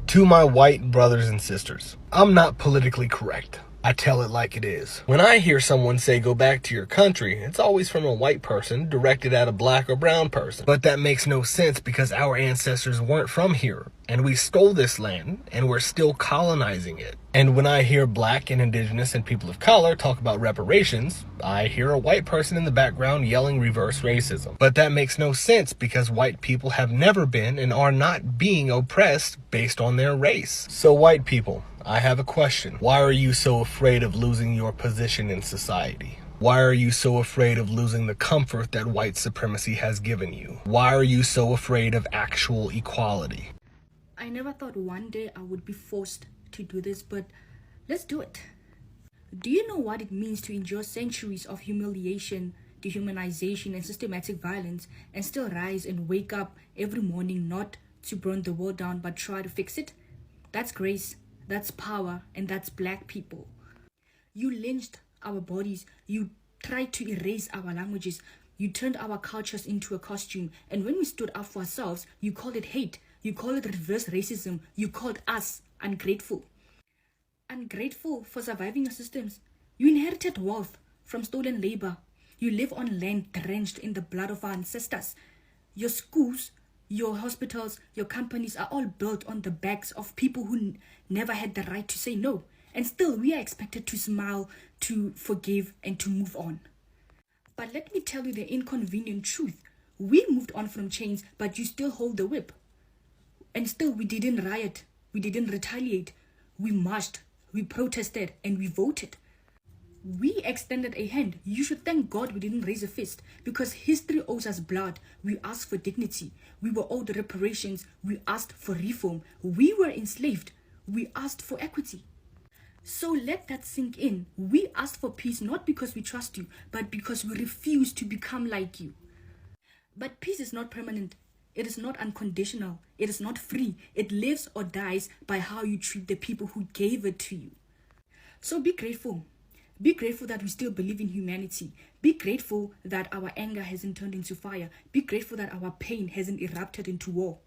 To my white brothers and sisters, I'm not politically correct. I tell it like it is. When I hear someone say go back to your country, it's always from a white person directed at a black or brown person. But that makes no sense because our ancestors weren't from here, and we stole this land, and we're still colonizing it. And when I hear black and indigenous and people of color talk about reparations, I hear a white person in the background yelling reverse racism. But that makes no sense because white people have never been and are not being oppressed based on their race. So white people, I have a question. Why are you so afraid of losing your position in society? Why are you so afraid of losing the comfort that white supremacy has given you? Why are you so afraid of actual equality? I never thought one day I would be forced to do this, but let's do it. Do you know what it means to endure centuries of humiliation, dehumanization, and systematic violence and still rise and wake up every morning not to burn the world down but try to fix it? That's grace. That's power, and that's black people. You lynched our bodies, you tried to erase our languages, you turned our cultures into a costume, and when we stood up for ourselves, you called it hate, you called it reverse racism, you called us ungrateful. Ungrateful for surviving your systems. You inherited wealth from stolen labor. You live on land drenched in the blood of our ancestors. Your schools, your hospitals, your companies are all built on the backs of people who never had the right to say no. And still, we are expected to smile, to forgive, and to move on. But let me tell you the inconvenient truth. We moved on from chains, but you still hold the whip. And still, we didn't riot. We didn't retaliate. We marched, we protested, and we voted. We extended a hand. You should thank God we didn't raise a fist because history owes us blood. We asked for dignity. We were owed reparations. We asked for reform. We were enslaved. We asked for equity. So let that sink in. We asked for peace not because we trust you, but because we refuse to become like you. But peace is not permanent. It is not unconditional. It is not free. It lives or dies by how you treat the people who gave it to you. So be grateful. Be grateful that we still believe in humanity. Be grateful that our anger hasn't turned into fire. Be grateful that our pain hasn't erupted into war.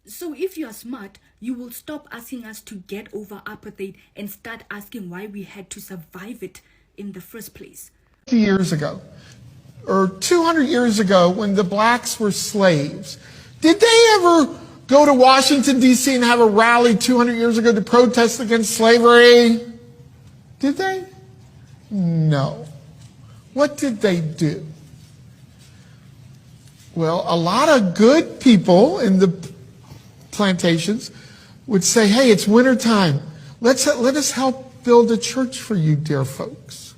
So if you are smart, you will stop asking us to get over apartheid and start asking why we had to survive it in the first place. 50 years ago, or 200 years ago, when the blacks were slaves, did they ever go to Washington, D.C. and have a rally 200 years ago to protest against slavery? Did they? No. What did they do? Well, a lot of good people in the plantations would say, hey, it's wintertime. Let us help build a church for you, dear folks.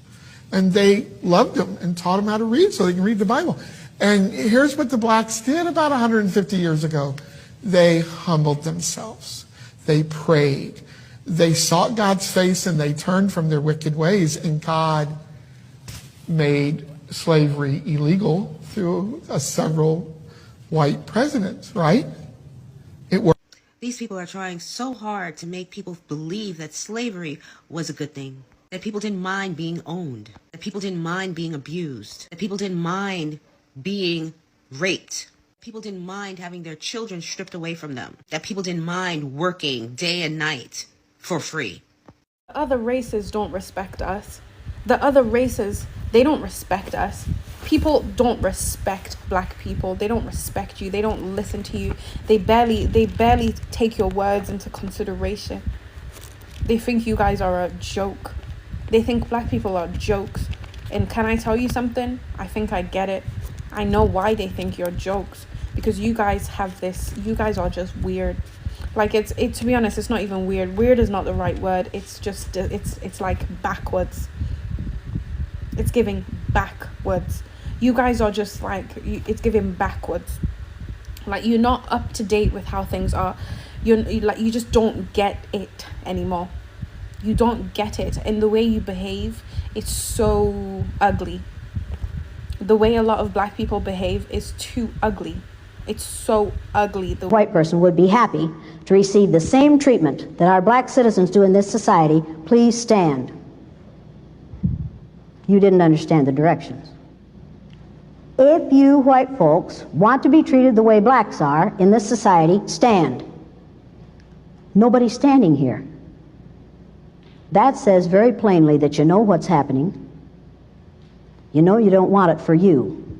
And they loved them and taught them how to read so they can read the Bible. And here's what the blacks did about 150 years ago. They humbled themselves. They prayed. They sought God's face and they turned from their wicked ways, and God made slavery illegal through several white presidents, right? It worked. These people are trying so hard to make people believe that slavery was a good thing, that people didn't mind being owned, that people didn't mind being abused, that people didn't mind being raped, people didn't mind having their children stripped away from them, that people didn't mind working day and night for free. Other races don't respect us. The other races, they don't respect us. People don't respect black people. They don't respect you. They don't listen to you. They barely take your words into consideration. They think you guys are a joke. They think black people are jokes. And can I tell you something? I think I get it. I know why they think you're jokes. Because you guys have this, you guys are just weird. Like it's to be honest, it's not even weird. Weird is not the right word. It's just, it's like backwards. It's giving backwards. You guys are just like, it's giving backwards. Like you're not up to date with how things are. You just don't get it anymore. You don't get it. And the way you behave, it's so ugly. The way a lot of black people behave is too ugly. It's so ugly. The white person would be happy to receive the same treatment that our black citizens do in this society. Please stand. You didn't understand the directions. If you white folks want to be treated the way blacks are in this society, stand. Nobody's standing here. That says very plainly that you know what's happening. You know you don't want it for you.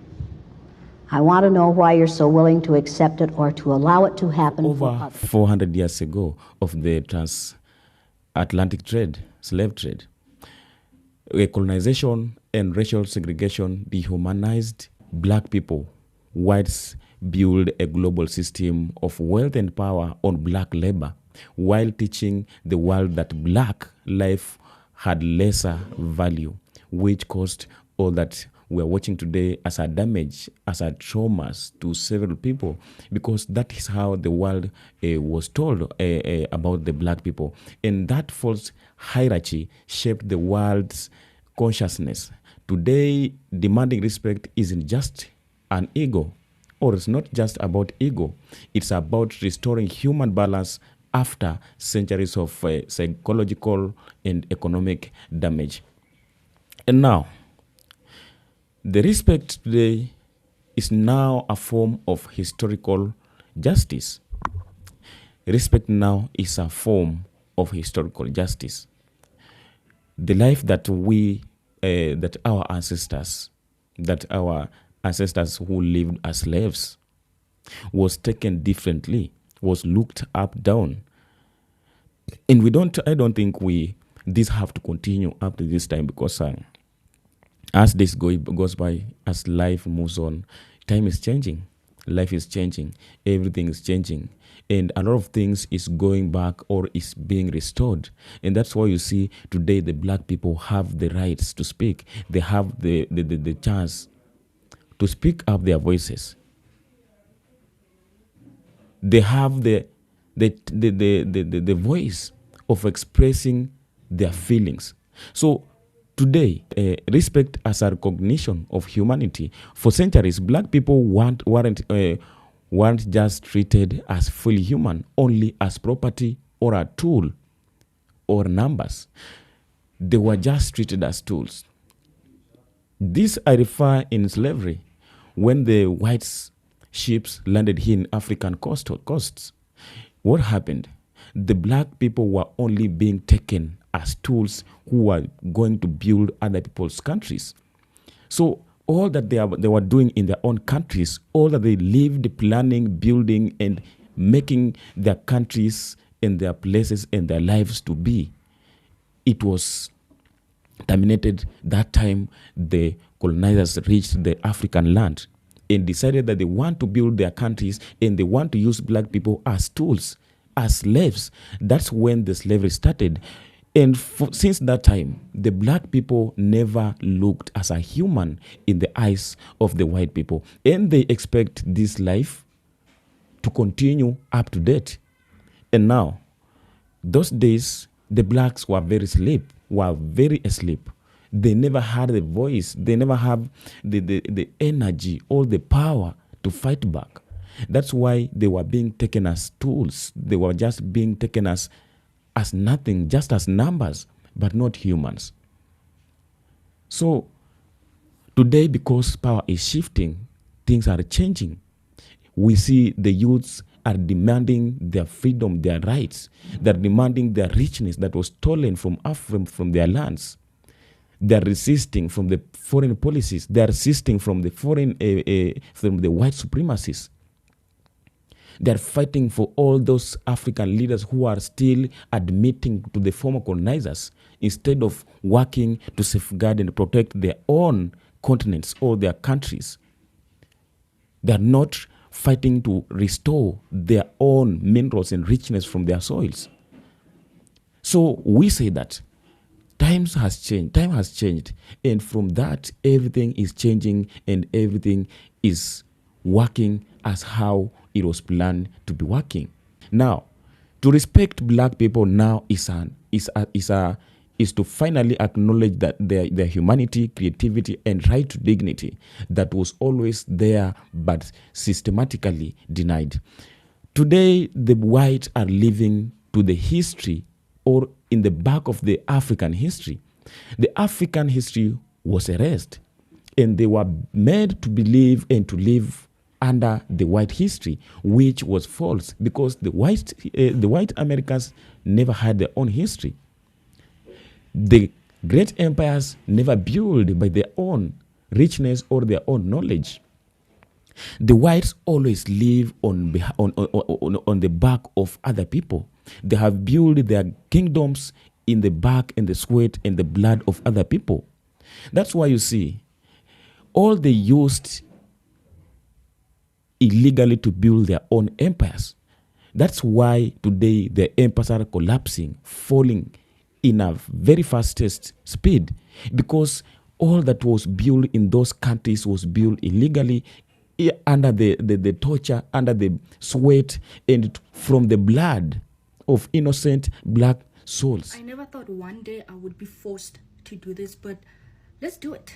I want to know why you're so willing to accept it or to allow it to happen. Over 400 years ago of the transatlantic trade, slave trade, colonization and racial segregation dehumanized black people. Whites built a global system of wealth and power on black labor, while teaching the world that black life had lesser value, which caused all that we are watching today as a damage, as a traumas to several people, because that is how the world was told about the black people. And that false hierarchy shaped the world's consciousness. Today, demanding respect isn't just an ego, or it's not just about ego. It's about restoring human balance after centuries of psychological and economic damage. And now, the respect today is now a form of historical justice. Respect now is a form of historical justice. The life that our ancestors who lived as slaves was taken differently, was looked up, down. And I don't think this have to continue up to this time, because as this goes by, as life moves on, time is changing, life is changing, everything is changing, and a lot of things is going back or is being restored. And that's why you see today the black people have the rights to speak. They have the chance to speak up their voices. They have the voice of expressing their feelings. So today, respect as a recognition of humanity. For centuries, black people weren't just treated as fully human, only as property or a tool or numbers. They were just treated as tools. This I refer in slavery, when the white ships landed here in African coasts. What happened? The black people were only being taken as tools who were going to build other people's countries. So all that they were doing in their own countries, all that they lived planning, building, and making their countries and their places and their lives to be, it was terminated that time the colonizers reached the African land and decided that they want to build their countries and they want to use black people as tools, as slaves. That's when the slavery started. And since that time, the black people never looked as a human in the eyes of the white people. And they expect this life to continue up to date. And now, those days, the blacks were very asleep. They never had a voice. They never have the energy or the power to fight back. That's why they were being taken as tools. They were just being taken as nothing, just as numbers, but not humans. So today, because power is shifting, things are changing. We see the youths are demanding their freedom, their rights. They're demanding their richness that was stolen from their lands. They're resisting from the foreign policies. They're resisting from the from the white supremacists. They're fighting for all those African leaders who are still admitting to the former colonizers instead of working to safeguard and protect their own continents or their countries. They're not fighting to restore their own minerals and richness from their soils. So we say that time has changed, and from that, everything is changing and everything is working as how it was planned to be working. Now, to respect black people now is to finally acknowledge that their humanity, creativity, and right to dignity that was always there but systematically denied. Today, the whites are living to the history or in the back of the African history. The African history was erased, and they were made to believe and to live under the white history, which was false because the white Americans never had their own history. The great empires never built by their own richness or their own knowledge. The whites always live on the back of other people. They have built their kingdoms in the back and the sweat and the blood of other people. That's why you see, all they used illegally to build their own empires. That's why today the empires are collapsing, falling in a very fastest speed, because all that was built in those countries was built illegally under the torture, under the sweat, and from the blood of innocent black souls. I never thought one day I would be forced to do this, but let's do it.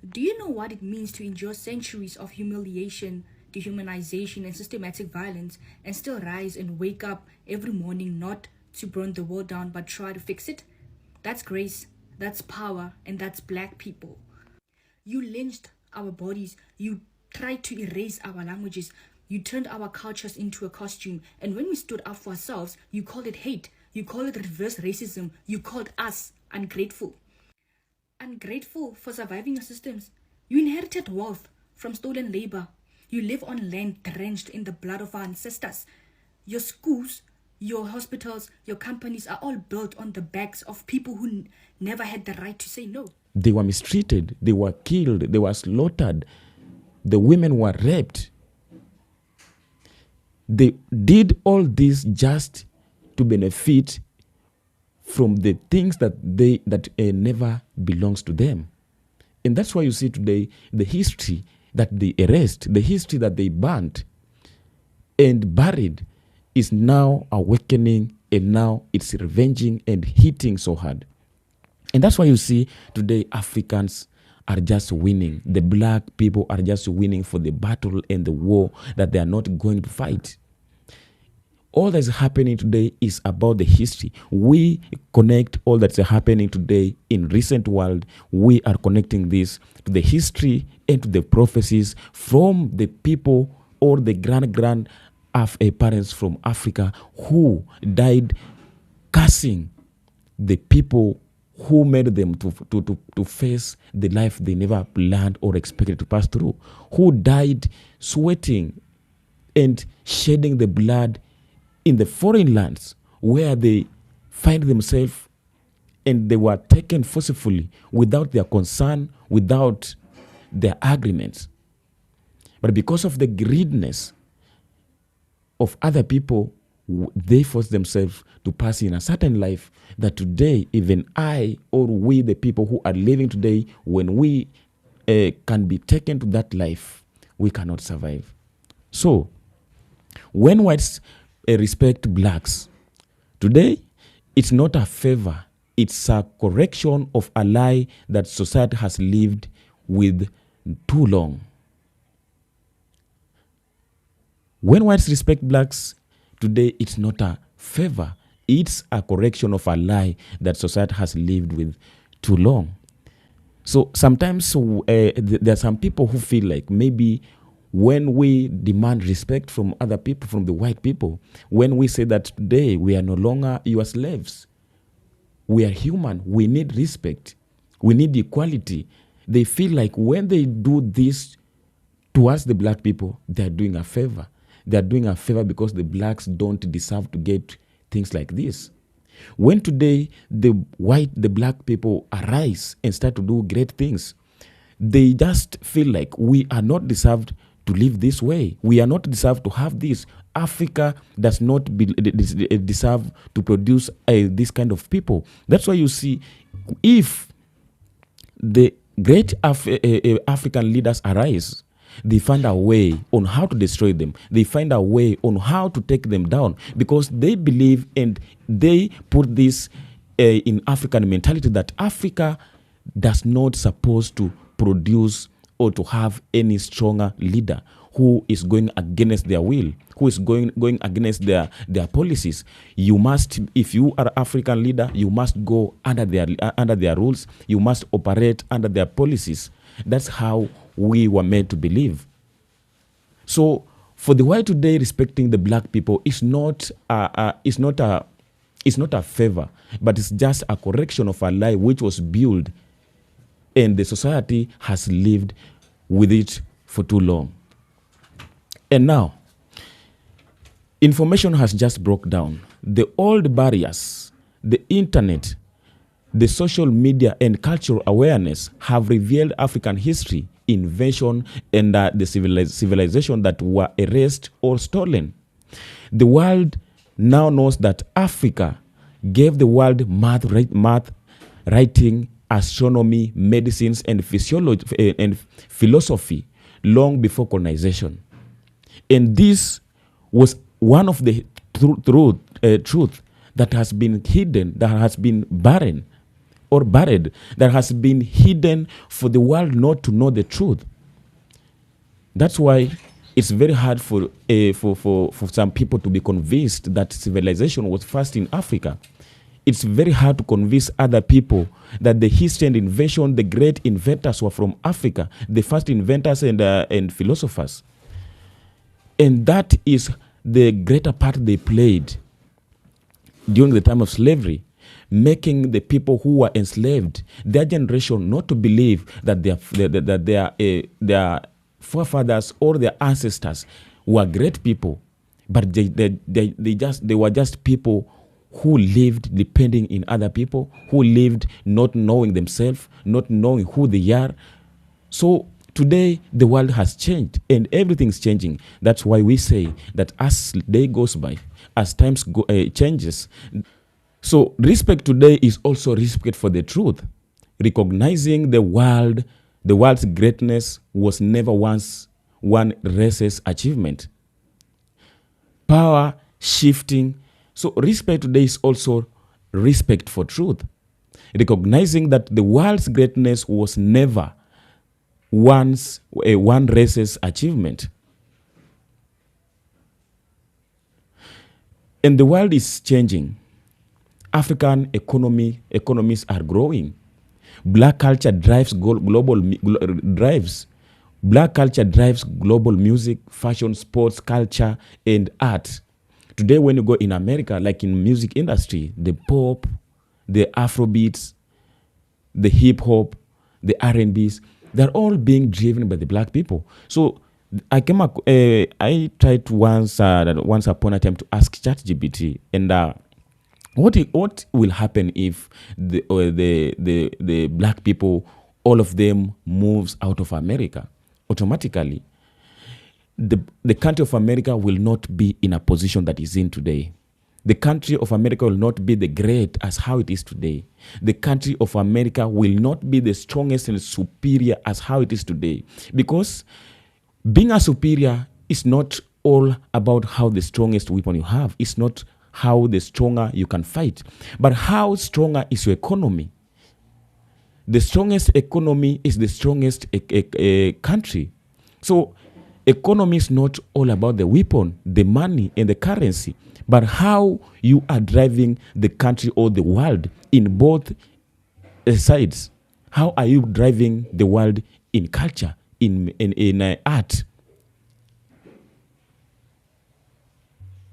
Do you know what it means to endure centuries of humiliation, dehumanization, and systematic violence, and still rise and wake up every morning not to burn the world down but try to fix it? That's grace, that's power, and that's black people. You lynched our bodies, you tried to erase our languages, you turned our cultures into a costume, and when we stood up for ourselves, you called it hate, you called it reverse racism, you called us ungrateful. Ungrateful for surviving your systems. You inherited wealth from stolen labor. You live on land drenched in the blood of our ancestors. Your schools, your hospitals, your companies are all built on the backs of people who never had the right to say no. They were mistreated, they were killed, they were slaughtered, the women were raped. They did all this just to benefit from the things that never belongs to them. And that's why you see today the history that they erased, the history that they burnt and buried is now awakening, and now it's revenging and hitting so hard. And that's why you see today Africans are just winning. The black people are just winning for the battle and the war that they are not going to fight. All that's happening today is about the history. We connect all that's happening today in recent world. We are connecting this to the history and to the prophecies from the people or the grand parents from Africa who died cursing the people who made them to face the life they never planned or expected to pass through, who died sweating and shedding the blood in the foreign lands where they find themselves, and they were taken forcefully without their concern, without their agreements. But because of the greediness of other people, they force themselves to pass in a certain life that today, even I or we, the people who are living today, when we can be taken to that life, we cannot survive. So, when whites respect blacks, today, it's not a favor, it's a correction of a lie that society has lived with too long. When whites respect blacks, today it's not a favor, it's a correction of a lie that society has lived with too long. So sometimes there are some people who feel like maybe when we demand respect from other people, from the white people, when we say that today we are no longer your slaves, we are human, we need respect, we need equality, they feel like when they do this towards the black people, they're doing a favor. They're doing a favor because the blacks don't deserve to get things like this. When today the black people arise and start to do great things, they just feel like we are not deserved to live this way. We are not deserved to have this. Africa does not deserve to produce this kind of people. That's why you see, if the great African leaders arise, they find a way on how to destroy them. They find a way on how to take them down, because they believe and they put this in African mentality that Africa does not supposed to produce or to have any stronger leader who is going against their will, who is going against their policies. You must, if you are African leader, you must go under their rules. You must operate under their policies. That's how we were made to believe. So for the white today, respecting the black people is not a favor, but it's just a correction of a lie which was built, and the society has lived with it for too long. And now, information has just broke down. The old barriers, the internet, the social media, and cultural awareness have revealed African history, invention, and the civilization that were erased or stolen. The world now knows that Africa gave the world math, writing, astronomy, medicines, and physiology and philosophy long before colonization. And this was one of the truth that has been hidden, that has been barren or buried, that has been hidden for the world not to know the truth. That's why it's very hard for some people to be convinced that civilization was first in Africa. It's very hard to convince other people that the history and invention, the great inventors were from Africa, the first inventors and philosophers. And that is the greater part they played during the time of slavery, making the people who were enslaved, their generation, not to believe that their forefathers or their ancestors were great people, but they were just people who lived depending in other people, who lived not knowing themselves, not knowing who they are. So today, the world has changed and everything's changing. That's why we say that as day goes by, as times changes, so respect today is also respect for the truth. Recognizing the world's greatness was never once one race's achievement. Power shifting. So respect today is also respect for truth. Recognizing that the world's greatness was never one race's achievement. And the world is changing. African economies are growing. Black culture drives Black culture drives global music, fashion, sports, culture, and art. Today, when you go in America, like in music industry, the pop, the Afrobeats, the hip hop, the R&Bs, they're all being driven by the black people. So I tried once upon a time to ask ChatGPT, and what will happen if the black people, all of them, moves out of America? Automatically, the country of America will not be in a position that is in today. The country of America will not be the great as how it is today. The country of America will not be the strongest and superior as how it is today. Because being a superior is not all about how the strongest weapon you have. It's not how the stronger you can fight, but how stronger is your economy. The strongest economy is the strongest country. So economy is not all about the weapon, the money, and the currency, but how you are driving the country or the world in both sides. How are you driving the world in culture, in art,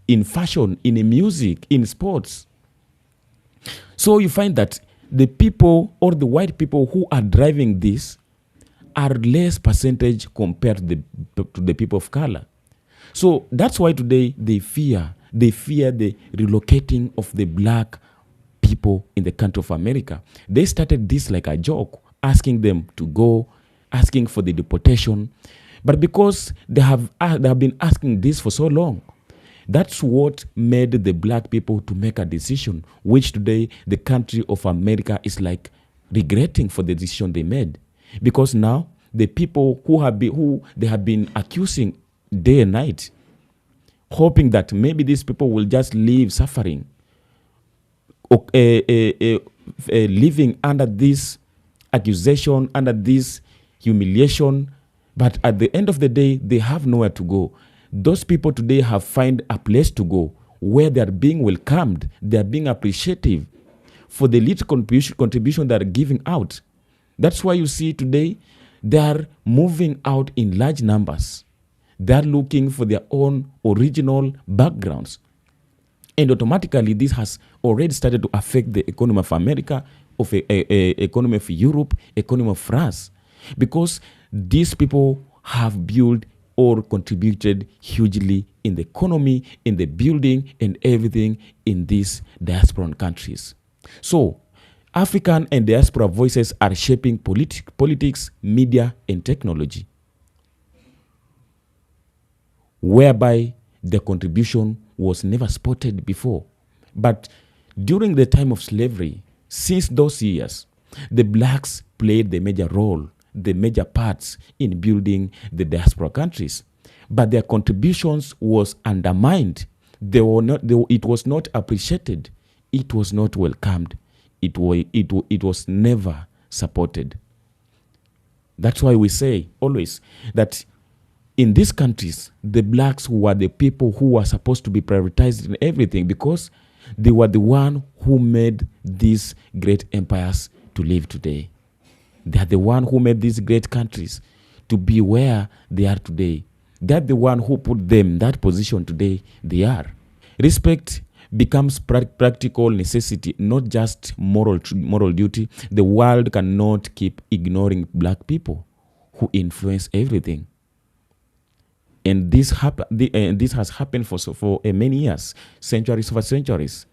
in fashion, in music, in sports? So you find that the people or the white people who are driving this are less percentage compared to the people of color. So that's why today they fear the relocating of the black people in the country of America. They started this like a joke, asking them to go, asking for the deportation. But because they have been asking this for so long, that's what made the black people to make a decision, which today the country of America is like regretting for the decision they made. Because now the people who they have been accusing day and night, hoping that maybe these people will just leave suffering, living under this accusation, under this humiliation. But at the end of the day, they have nowhere to go. Those people today have found a place to go where they are being welcomed, they are being appreciative for the little contribution they are giving out. That's why you see today they are moving out in large numbers. They're looking for their own original backgrounds. And automatically, this has already started to affect the economy of America, of economy of Europe, economy of France, because these people have built or contributed hugely in the economy, in the building, and everything in these diasporan countries. So, African and diaspora voices are shaping politics, media, and technology, whereby the contribution was never spotted before. But during the time of slavery, since those years, the blacks played the major role, the major parts in building the diaspora countries. But their contributions was undermined. It was not appreciated. It was not welcomed. It was never supported. That's why we say always that in these countries, the blacks were the people who were supposed to be prioritized in everything, because they were the one who made these great empires to live today. They are the one who made these great countries to be where they are today. They're the one who put them in that position today they are. Respect becomes practical necessity, not just moral duty. The world cannot keep ignoring black people who influence everything. And this has happened for many years, centuries over centuries.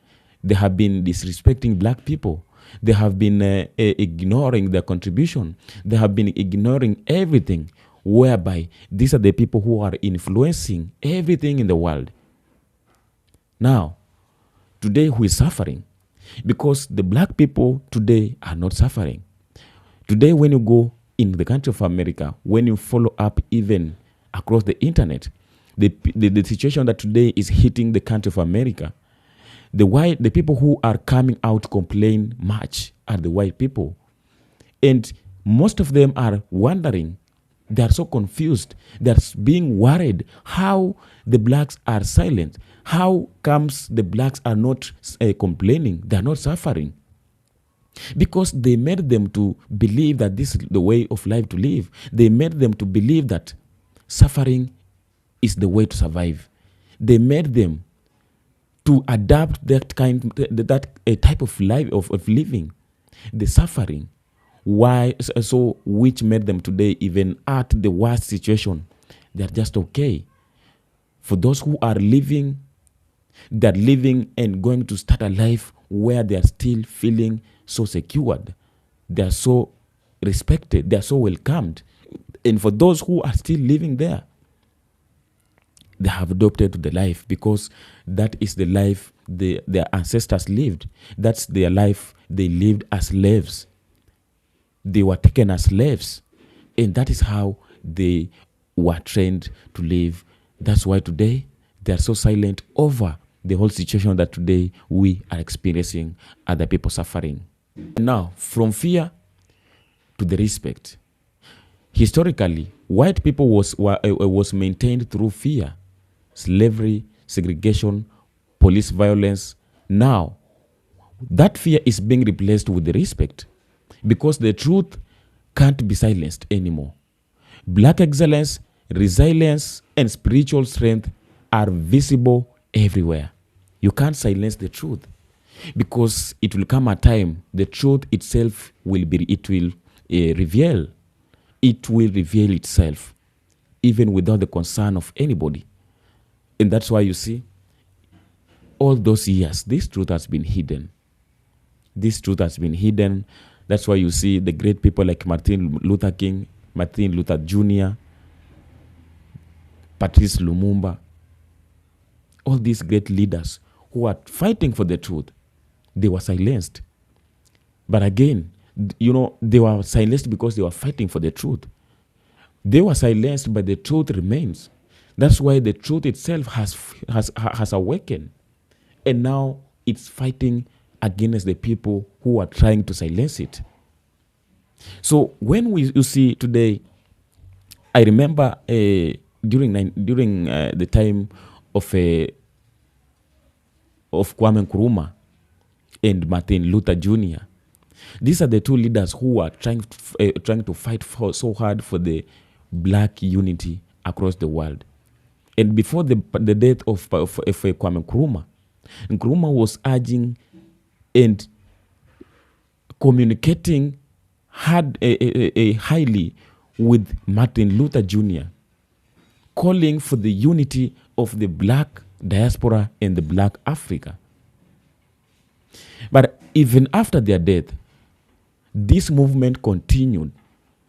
They have been disrespecting black people. They have been ignoring their contribution. They have been ignoring everything, whereby these are the people who are influencing everything in the world. Now, today who is suffering? Because the black people today are not suffering. Today, when you go in the country of America, when you follow up even across the internet, the situation that today is hitting the country of America, the people who are coming out to complain much are the white people. And most of them are wondering, they are so confused, they're being worried how the blacks are silent. How comes the blacks are not complaining, they're not suffering? Because they made them to believe that this is the way of life to live. They made them to believe that suffering is the way to survive. They made them to adapt that type of life of living, the suffering. Why? So which made them today, even at the worst situation, they're just okay. For those who are living, they're living and going to start a life where they are still feeling so secured, they are so respected, they are so welcomed. And for those who are still living there, they have adopted the life, because that is the life their ancestors lived. That's their life. They lived as slaves. They were taken as slaves. And that is how they were trained to live. That's why today they are so silent over the whole situation that today we are experiencing, other people suffering. Now, from fear to the respect. Historically, white people was maintained through fear, slavery, segregation, police violence. Now, that fear is being replaced with the respect, because the truth can't be silenced anymore. Black excellence, resilience, and spiritual strength are visible everywhere. You can't silence the truth, because it will come a time the truth itself will reveal. It will reveal itself, even without the concern of anybody. And that's why you see, all those years, this truth has been hidden. This truth has been hidden. That's why you see the great people like Martin Luther King, Martin Luther Jr., Patrice Lumumba, all these great leaders who are fighting for the truth, they were silenced. But again, they were silenced because they were fighting for the truth. They were silenced, but the truth remains. That's why the truth itself has awakened. And now it's fighting against the people who are trying to silence it. So when you see today, I remember during the time of Kwame Nkrumah and Martin Luther Jr., these are the two leaders who are trying to fight so hard for the black unity across the world. And before the death of Kwame Nkrumah, Nkrumah was urging and communicating highly with Martin Luther Jr., calling for the unity of the black diaspora and the black Africa. But even after their death, this movement continued.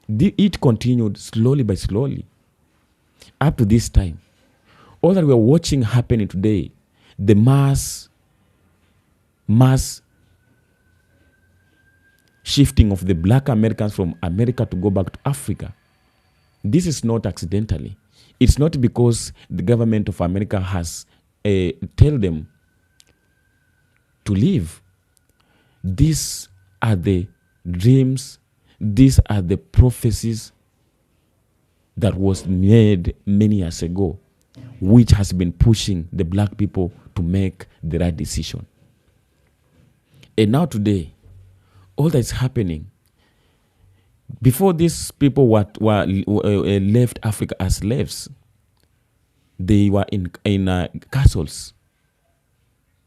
It continued slowly by slowly up to this time. All that we are watching happening today, the mass shifting of the black Americans from America to go back to Africa, this is not accidentally. It's not because the government of America has tell them to leave. These are the dreams, these are the prophecies that was made many years ago, which has been pushing the black people to make the right decision. And now today, all that is happening, before these people were left Africa as slaves, they were in castles.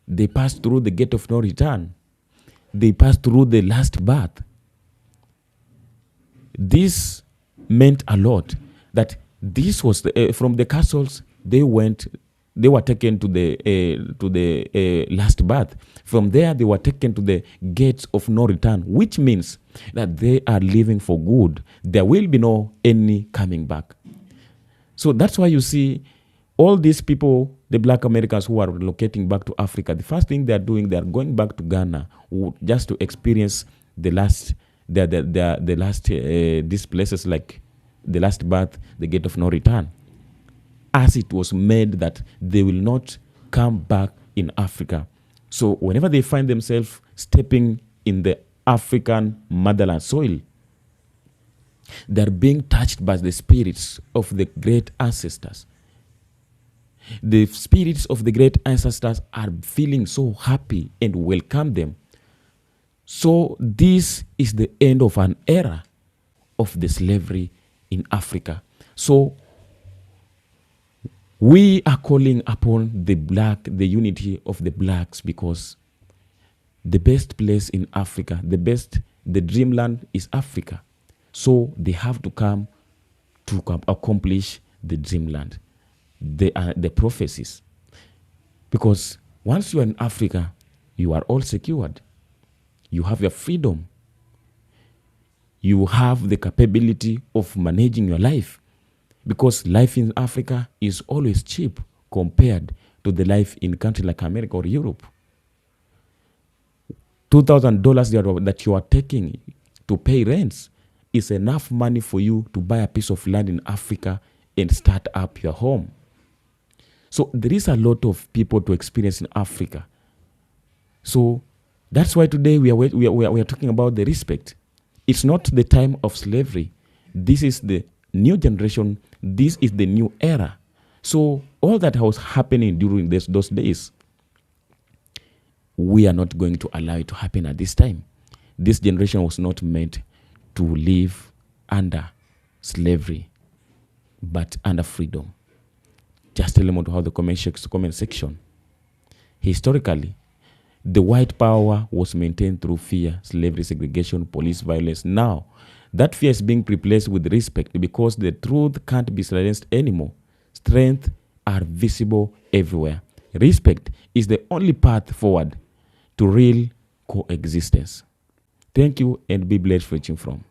They passed through the gate of no return. They passed through the last bath. This meant a lot. That this was from the castles they were taken to the last bath. From there they were taken to the gates of no return, which means that they are living for good. There will be no any coming back. So that's why you see all these people, the black Americans who are relocating back to Africa, the first thing they are doing, they are going back to Ghana just to experience the last these places like the last bath, the gate of no return, as it was made that they will not come back in Africa. So whenever they find themselves stepping in the African motherland soil, they're being touched by the spirits of the great ancestors. The spirits of the great ancestors are feeling so happy and welcome them. So this is the end of an era of the slavery in Africa. So we are calling upon the unity of the blacks, because the best place in Africa, the dreamland is Africa. So they have to come to accomplish the dreamland, the prophecies. Because once you are in Africa, you are all secured. You have your freedom. You have the capability of managing your life, because life in Africa is always cheap compared to the life in a country like America or Europe. $2,000 that you are taking to pay rents is enough money for you to buy a piece of land in Africa and start up your home. So there is a lot of people to experience in Africa. So that's why today we are talking about the respect. It's not the time of slavery. This is the new generation. This is the new era. So all that was happening during those days, we are not going to allow it to happen at this time. This generation was not meant to live under slavery, but under freedom. Just tell them how the comment section. Historically, the white power was maintained through fear, slavery, segregation, police violence. Now, that fear is being replaced with respect, because the truth can't be silenced anymore. Strength are visible everywhere. Respect is the only path forward to real coexistence. Thank you, and be blessed for watching from.